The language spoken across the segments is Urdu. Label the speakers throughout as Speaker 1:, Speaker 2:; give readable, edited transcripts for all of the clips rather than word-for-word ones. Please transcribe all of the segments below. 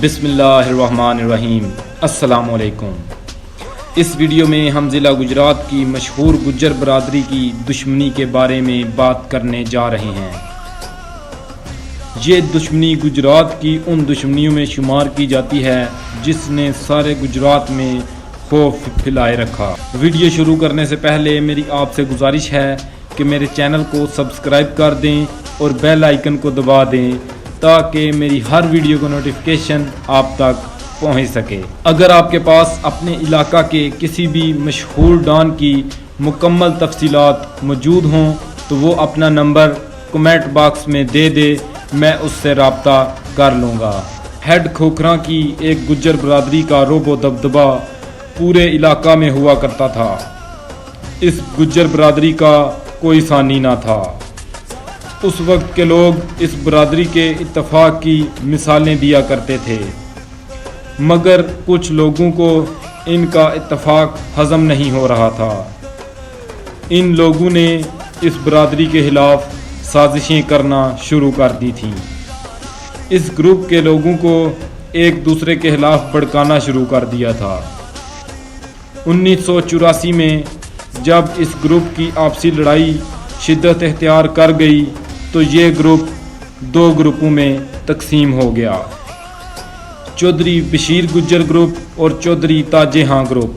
Speaker 1: بسم اللہ الرحمن الرحیم۔ السلام علیکم۔ اس ویڈیو میں ہم ضلع گجرات کی مشہور گجر برادری کی دشمنی کے بارے میں بات کرنے جا رہے ہیں۔ یہ دشمنی گجرات کی ان دشمنیوں میں شمار کی جاتی ہے جس نے سارے گجرات میں خوف پھیلائے رکھا۔ ویڈیو شروع کرنے سے پہلے میری آپ سے گزارش ہے کہ میرے چینل کو سبسکرائب کر دیں اور بیل آئیکن کو دبا دیں تاکہ میری ہر ویڈیو کو نوٹیفیکیشن آپ تک پہنچ سکے۔ اگر آپ کے پاس اپنے علاقہ کے کسی بھی مشہور ڈان کی مکمل تفصیلات موجود ہوں تو وہ اپنا نمبر کمنٹ باکس میں دے دے، میں اس سے رابطہ کر لوں گا۔ ہیڈ کھوکھراں کی ایک گجر برادری کا رعب و دبدبہ پورے علاقہ میں ہوا کرتا تھا۔ اس گجر برادری کا کوئی ثانی نہ تھا۔ اس وقت کے لوگ اس برادری کے اتفاق کی مثالیں دیا کرتے تھے، مگر کچھ لوگوں کو ان کا اتفاق ہضم نہیں ہو رہا تھا۔ ان لوگوں نے اس برادری کے خلاف سازشیں کرنا شروع کر دی تھیں۔ اس گروپ کے لوگوں کو ایک دوسرے کے خلاف بھڑکانا شروع کر دیا تھا۔ 1984 میں جب اس گروپ کی آپسی لڑائی شدت اختیار کر گئی تو یہ گروپ دو گروپوں میں تقسیم ہو گیا، چودھری بشیر گجر گروپ اور چودھری تاجہاں گروپ۔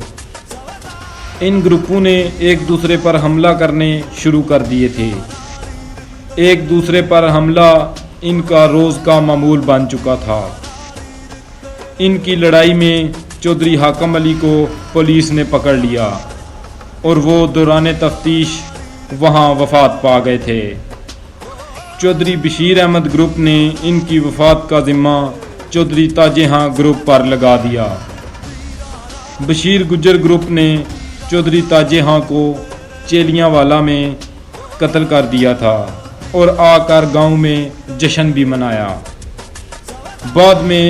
Speaker 1: ان گروپوں نے ایک دوسرے پر حملہ کرنے شروع کر دیے تھے۔ ایک دوسرے پر حملہ ان کا روز کا معمول بن چکا تھا۔ ان کی لڑائی میں چودھری حاکم علی کو پولیس نے پکڑ لیا اور وہ دوران تفتیش وہاں وفات پا گئے تھے۔ چودھری بشیر احمد گروپ نے ان کی وفات کا ذمہ چودھری تاجہاں گروپ پر لگا دیا۔ بشیر گجر گروپ نے چودھری تاجہاں کو چیلیاں والا میں قتل کر دیا تھا اور آ کر گاؤں میں جشن بھی منایا۔ بعد میں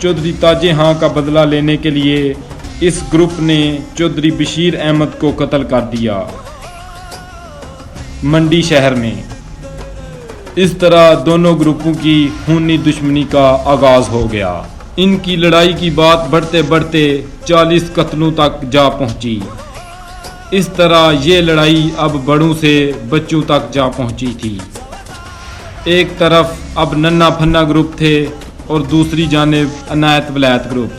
Speaker 1: چودھری تاجہاں کا بدلہ لینے کے لیے اس گروپ نے چودھری بشیر احمد کو قتل کر دیا منڈی شہر میں۔ اس طرح دونوں گروپوں کی خونی دشمنی کا آغاز ہو گیا۔ ان کی لڑائی کی بات بڑھتے بڑھتے 40 قتلوں تک جا پہنچی۔ اس طرح یہ لڑائی اب بڑوں سے بچوں تک جا پہنچی تھی۔ ایک طرف اب ننا پھنا گروپ تھے اور دوسری جانب عنایت ولایت گروپ۔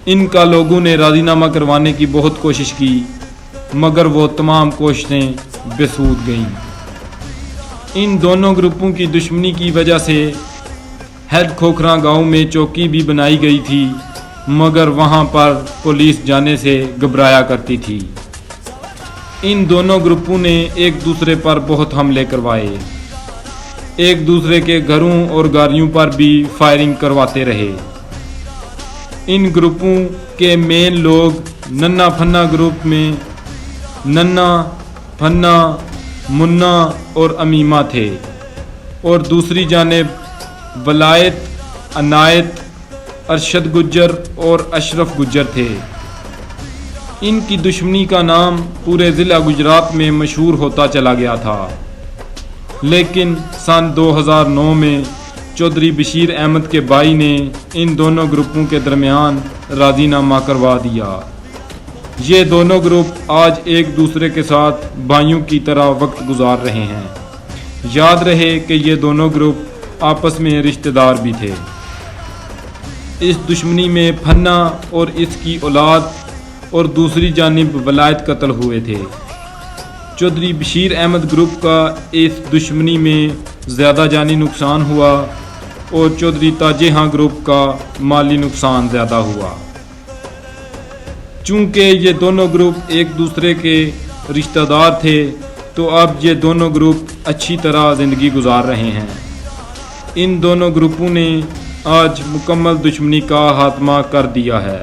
Speaker 1: ان کا لوگوں نے راضی نامہ کروانے کی بہت کوشش کی مگر وہ تمام کوششیں بسود گئیں۔ ان دونوں گروپوں کی دشمنی کی وجہ سے ہیڈ کھوکھراں گاؤں میں چوکی بھی بنائی گئی تھی مگر وہاں پر پولیس جانے سے گھبرایا کرتی تھی۔ ان دونوں گروپوں نے ایک دوسرے پر بہت حملے کروائے، ایک دوسرے کے گھروں اور گاڑیوں پر بھی فائرنگ کرواتے رہے۔ ان گروپوں کے مین لوگ ننا پھنا گروپ میں ننا پھنا، منا اور امیمہ تھے اور دوسری جانب ولایت، عنایت، ارشد گجر اور اشرف گجر تھے۔ ان کی دشمنی کا نام پورے ضلع گجرات میں مشہور ہوتا چلا گیا تھا، لیکن سن 2009 میں چودھری بشیر احمد کے بھائی نے ان دونوں گروپوں کے درمیان راضی نامہ کروا دیا۔ یہ دونوں گروپ آج ایک دوسرے کے ساتھ بھائیوں کی طرح وقت گزار رہے ہیں۔ یاد رہے کہ یہ دونوں گروپ آپس میں رشتہ دار بھی تھے۔ اس دشمنی میں پھنا اور اس کی اولاد اور دوسری جانب ولایت قتل ہوئے تھے۔ چودھری بشیر احمد گروپ کا اس دشمنی میں زیادہ جانی نقصان ہوا اور چودھری تاجہاں گروپ کا مالی نقصان زیادہ ہوا۔ چونکہ یہ دونوں گروپ ایک دوسرے کے رشتہ دار تھے تو اب یہ دونوں گروپ اچھی طرح زندگی گزار رہے ہیں۔ ان دونوں گروپوں نے آج مکمل دشمنی کا خاتمہ کر دیا ہے۔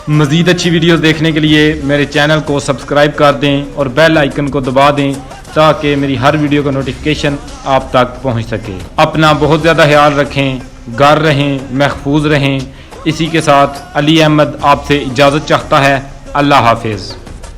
Speaker 1: مزید اچھی ویڈیوز دیکھنے کے لیے میرے چینل کو سبسکرائب کر دیں اور بیل آئیکن کو دبا دیں تاکہ میری ہر ویڈیو کا نوٹیفیکیشن آپ تک پہنچ سکے۔ اپنا بہت زیادہ خیال رکھیں، گھر رہیں، محفوظ رہیں۔ اسی کے ساتھ علی احمد آپ سے اجازت چاہتا ہے۔ اللہ حافظ۔